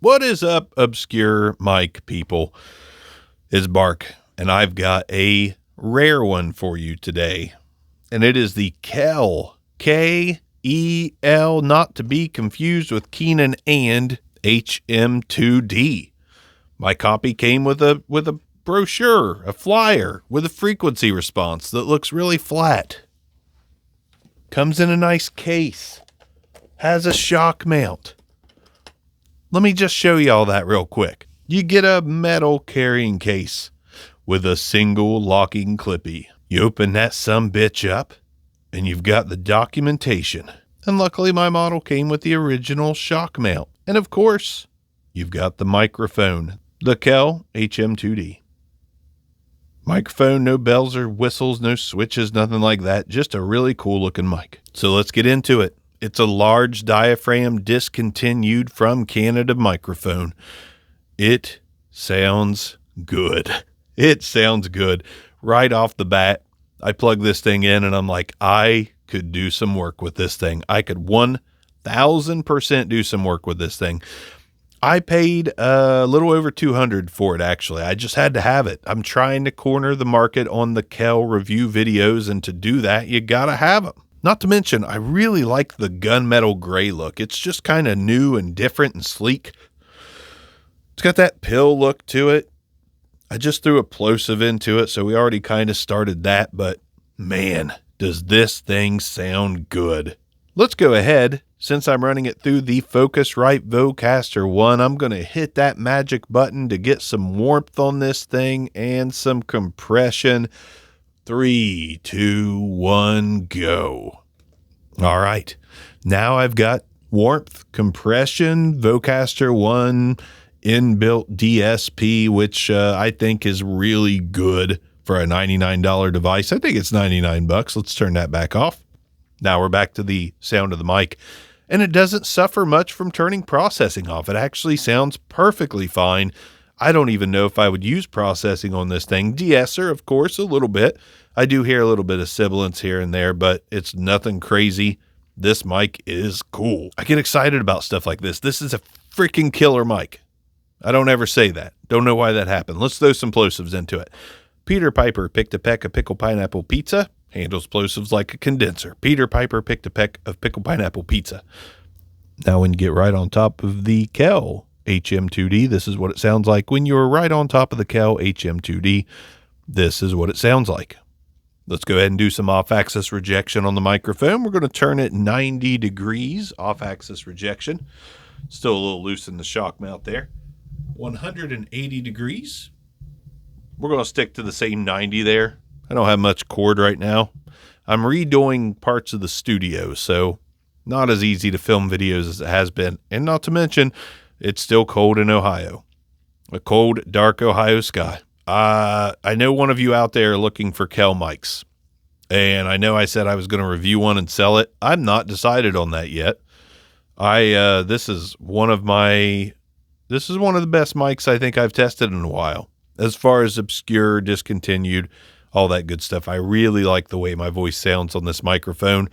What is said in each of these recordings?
What is up, obscure mic people? It's Bark, and I've got a rare one for you today. And it is the Kel, K-E-L, not to be confused with Keenan and HM-2D. My copy came with a brochure, a flyer, with a frequency response that looks really flat. Comes in a nice case. Has a shock mount. Let me just show you all that real quick. You get a metal carrying case with a single locking clippy. You open that sumbitch up, and you've got the documentation. And luckily my model came with the original shock mount. And of course, you've got the microphone, the Kel HM-2D. Microphone, no bells or whistles, no switches, nothing like that. Just a really cool looking mic. So let's get into it. It's a large diaphragm discontinued from Canada microphone. It sounds good. It sounds good. Right off the bat, I plug this thing in and I'm like, I could do some work with this thing. I could 1000% do some work with this thing. I paid a little over $200 for it, actually. I just had to have it. I'm trying to corner the market on the Kel review videos, and to do that, you gotta have them. Not to mention, I really like the gunmetal gray look. It's just kind of new and different and sleek. It's got that pill look to it. I just threw a plosive into it, so we already kind of started that, but man, does this thing sound good. Let's go ahead. Since I'm running it through the Focusrite Vocaster 1, I'm going to hit that magic button to get some warmth on this thing and some compression. 3, 2, 1, go. All right. Now I've got warmth, compression, Vocaster 1, inbuilt DSP, which I think is really good for a $99 device. I think it's $99. Let's turn that back off. Now we're back to the sound of the mic. And it doesn't suffer much from turning processing off. It actually sounds perfectly fine. I don't even know if I would use processing on this thing. De-esser, of course, a little bit. I do hear a little bit of sibilance here and there, but it's nothing crazy. This mic is cool. I get excited about stuff like this. This is a freaking killer mic. I don't ever say that. Don't know why that happened. Let's throw some plosives into it. Peter Piper picked a peck of pickle pineapple pizza. Handles plosives like a condenser. Peter Piper picked a peck of pickle pineapple pizza. Now when you get right on top of the Kel HM-2D, this is what it sounds like. When you're right on top of the Kel HM-2D, this is what it sounds like. Let's go ahead and do some off-axis rejection on the microphone. We're going to turn it 90 degrees, off-axis rejection. Still a little loose in the shock mount there. 180 degrees. We're going to stick to the same 90 there. I don't have much cord right now. I'm redoing parts of the studio, so not as easy to film videos as it has been. And not to mention, it's still cold in Ohio. A cold, dark Ohio sky. I know one of you out there are looking for Kel mics. And I know I said I was going to review one and sell it. I'm not decided on that yet. This is one of the best mics I think I've tested in a while. As far as obscure, discontinued, all that good stuff. I really like the way my voice sounds on this microphone.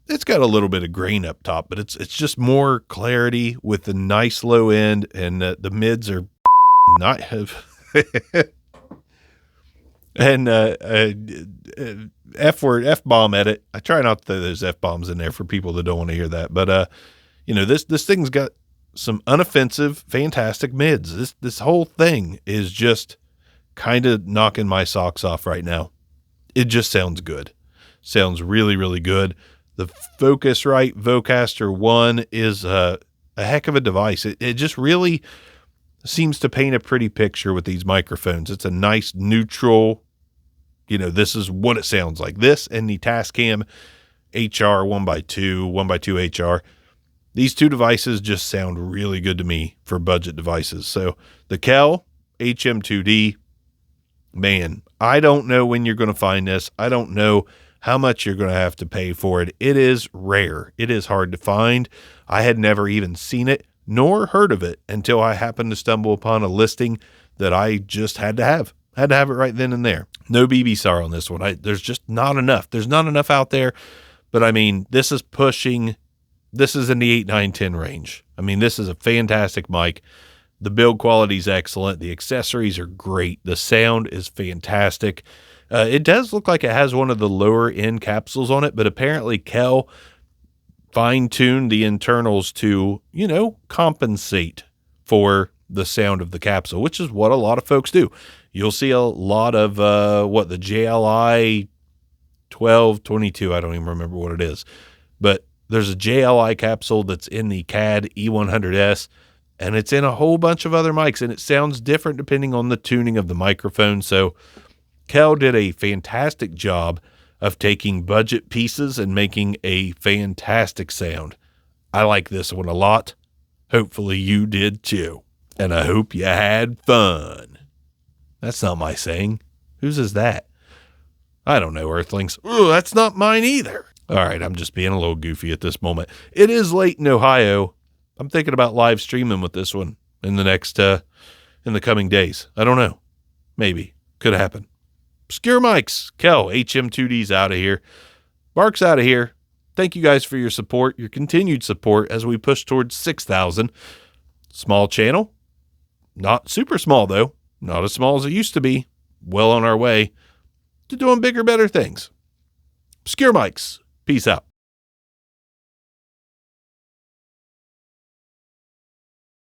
It's got a little bit of grain up top, but it's just more clarity with the nice low end, and the mids are not have and F-bomb edit. I try not to throw those F-bombs in there for people that don't want to hear that. But this thing's got some unoffensive, fantastic mids. This whole thing is just kind of knocking my socks off right now. It just sounds good. Sounds really, really good. The Focusrite Vocaster 1 is a heck of a device. It just really seems to paint a pretty picture with these microphones. It's a nice neutral, this is what it sounds like. This and the Tascam HR 1x2 HR. These two devices just sound really good to me for budget devices. So the Kel HM-2D, man, I don't know when you're going to find this. I don't know how much you're going to have to pay for it. It is rare. It is hard to find. I had never even seen it nor heard of it until I happened to stumble upon a listing that I just had to have. Had to have it right then and there. No BB-SAR on this one. There's just not enough. There's not enough out there. But I mean, this is in the 8, 9, 10 range. I mean, this is a fantastic mic. The build quality is excellent. The accessories are great. The sound is fantastic. It does look like it has one of the lower end capsules on it, but apparently Kel fine-tuned the internals to, compensate for the sound of the capsule, which is what a lot of folks do. You'll see a lot of the JLI 1222, I don't even remember what it is, but there's a JLI capsule that's in the CAD E100S, and it's in a whole bunch of other mics, and it sounds different depending on the tuning of the microphone. So Kel did a fantastic job of taking budget pieces and making a fantastic sound. I like this one a lot. Hopefully you did too. And I hope you had fun. That's not my saying. Whose is that? I don't know, Earthlings. Ooh, that's not mine either. All right, I'm just being a little goofy at this moment. It is late in Ohio. I'm thinking about live streaming with this one in the next, in the coming days. I don't know. Maybe. Could happen. Obscure Mics. Kel, HM-2D's out of here. Bark's out of here. Thank you guys for your support, your continued support as we push towards 6,000. Small channel. Not super small, though. Not as small as it used to be. Well on our way to doing bigger, better things. Obscure Mics. Peace out.